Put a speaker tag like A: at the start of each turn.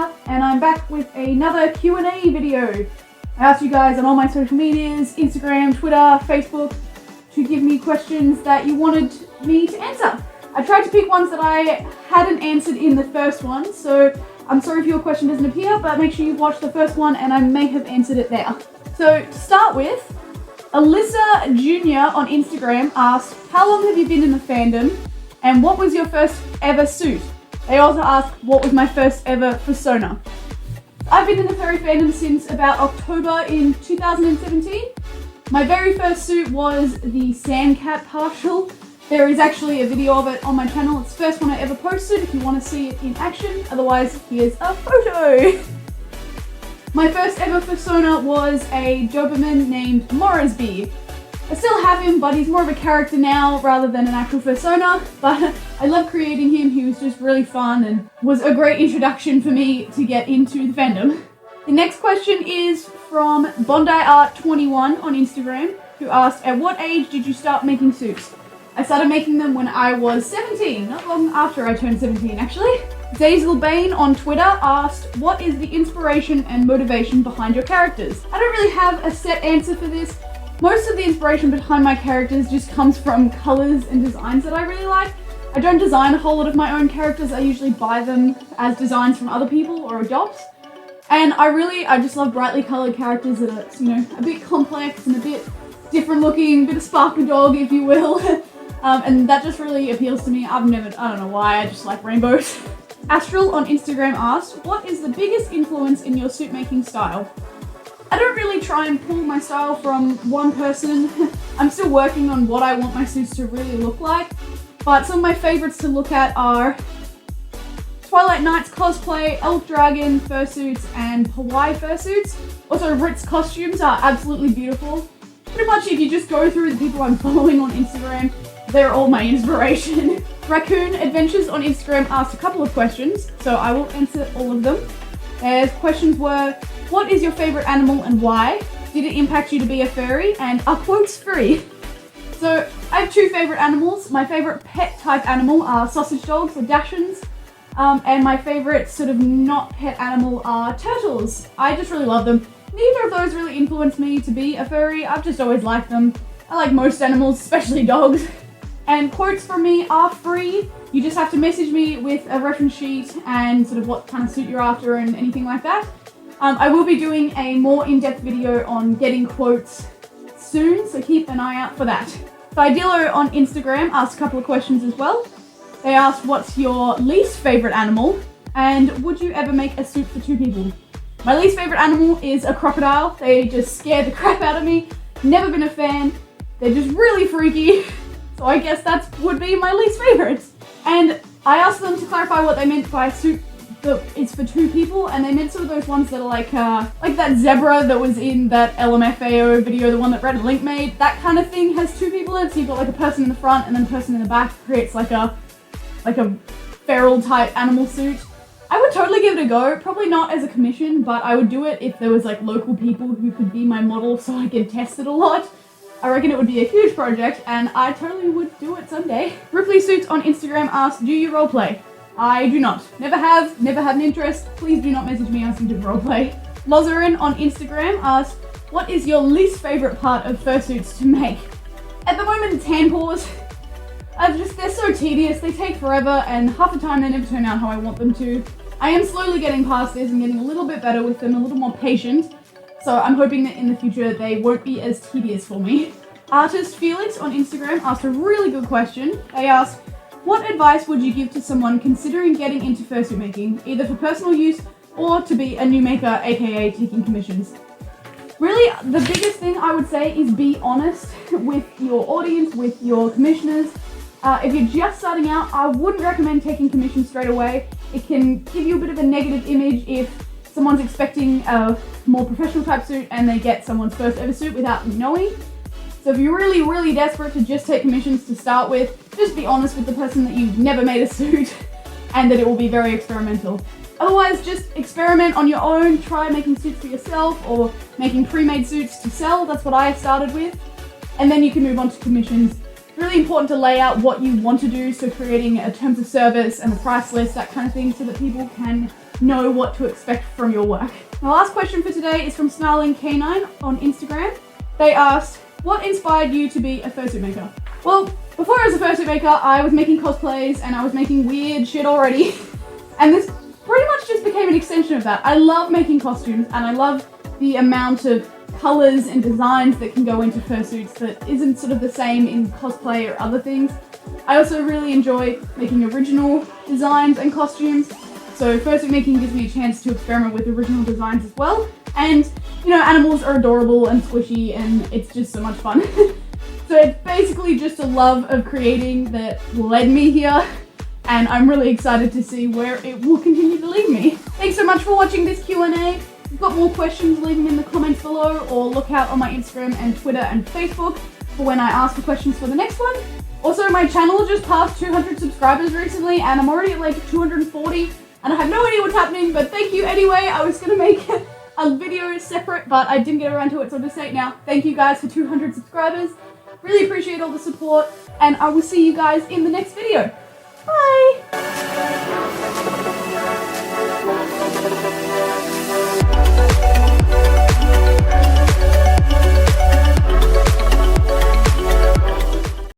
A: here, and I'm back with another Q&A video. I asked you guys on all my social medias, Instagram, Twitter, Facebook, to give me questions that you wanted me to answer. I tried to pick ones that I hadn't answered in the first one, so I'm sorry if your question doesn't appear, but make sure you watch the first one and I may have answered it there. So to start with, Alyssa Jr. on Instagram asked, how long have you been in the fandom and what was your first ever suit? They also asked, what was my first ever persona? I've been in the furry fandom since about October in 2017. My very first suit was the Sandcat partial. There is actually a video of it on my channel. It's the first one I ever posted if you want to see it in action. Otherwise, here's a photo. My first ever persona was a Doberman named Moresby. I still have him, but he's more of a character now rather than an actual persona. But I love creating him. He was just really fun and was a great introduction for me to get into the fandom. The next question is from BondiArt21 on Instagram, who asked, at what age did you start making suits? I started making them when I was 17, not long after I turned 17 actually. Daisel Bane on Twitter asked, what is the inspiration and motivation behind your characters? I don't really have a set answer for this. Most of the inspiration behind my characters just comes from colors and designs that I really like. I don't design a whole lot of my own characters. I usually buy them as designs from other people or adopt. And I just love brightly colored characters that are, a bit complex and a bit different looking, a bit of sparkle dog, if you will. And that just really appeals to me. I don't know why, I just like rainbows. Astral on Instagram asked, what is the biggest influence in your suit making style? I don't really try and pull my style from one person. I'm still working on what I want my suits to really look like. But some of my favorites to look at are Twilight Knights cosplay, Elf Dragon fursuits, and Hawaii fursuits. Also, Ritz costumes are absolutely beautiful. Pretty much if you just go through the people I'm following on Instagram, they're all my inspiration. Raccoon Adventures on Instagram asked a couple of questions, so I will answer all of them. His questions were, what is your favorite animal and why? Did it impact you to be a furry? And are quotes free? So I have two favorite animals. My favorite pet type animal are sausage dogs or Dachshunds. And my favorite sort of not pet animal are turtles. I just really love them. Neither of those really influenced me to be a furry. I've just always liked them. I like most animals, especially dogs. And quotes from me are free. You just have to message me with a reference sheet and sort of what kind of suit you're after and anything like that. I will be doing a more in-depth video on getting quotes soon, so keep an eye out for that. Fidillo on Instagram asked a couple of questions as well. They asked, what's your least favorite animal? And would you ever make a suit for two people? My least favorite animal is a crocodile. They just scare the crap out of me. Never been a fan. They're just really freaky. So I guess that would be my least favorites. And I asked them to clarify what they meant by a suit that is for two people, and they meant sort of those ones that are like that zebra that was in that LMFAO video, the one that Red and Link made. That kind of thing has two people in it, so you've got like a person in the front and then a person in the back. Creates like a feral type animal suit. I would totally give it a go. Probably not as a commission, but I would do it if there was like local people who could be my model so I could test it a lot. I reckon it would be a huge project, and I totally would do it someday. Ripley Suits on Instagram asked, do you roleplay? I do not. Never have, never had an interest. Please do not message me asking to roleplay. Lozarin on Instagram asked, what is your least favorite part of fursuits to make? At the moment, it's hand paws. They're so tedious, they take forever, and half the time they never turn out how I want them to. I am slowly getting past this and getting a little bit better with them, a little more patient. So I'm hoping that in the future they won't be as tedious for me. Artist Felix on Instagram asked a really good question. They asked, what advice would you give to someone considering getting into fursuit making, either for personal use or to be a new maker, aka taking commissions? Really, the biggest thing I would say is be honest with your audience, with your commissioners. If you're just starting out, I wouldn't recommend taking commissions straight away. It can give you a bit of a negative image if someone's expecting a more professional type suit and they get someone's first ever suit without knowing. So if you're really, really desperate to just take commissions to start with, just be honest with the person that you've never made a suit and that it will be very experimental. Otherwise, just experiment on your own, try making suits for yourself or making pre-made suits to sell. That's what I started with. And then you can move on to commissions. It's really important to lay out what you want to do, so creating a terms of service and a price list, that kind of thing, so that people can know what to expect from your work. My last question for today is from SnarlingK9 on Instagram. They asked, what inspired you to be a fursuit maker? Well, before I was a fursuit maker, I was making cosplays and I was making weird shit already. And this pretty much just became an extension of that. I love making costumes and I love the amount of colors and designs that can go into fursuits that isn't sort of the same in cosplay or other things. I also really enjoy making original designs and costumes. So fursuit making gives me a chance to experiment with original designs as well. And, you know, animals are adorable and squishy and it's just so much fun. So it's basically just a love of creating that led me here. And I'm really excited to see where it will continue to lead me. Thanks so much for watching this Q&A. If you've got more questions, leave them in the comments below or look out on my Instagram and Twitter and Facebook for when I ask for questions for the next one. Also, my channel just passed 200 subscribers recently and I'm already at like 240. And I have no idea what's happening, but thank you anyway. I was gonna make a video separate, but I didn't get around to it, so I'll just say it now. Thank you guys for 200 subscribers. Really appreciate all the support, and I will see you guys in the next video.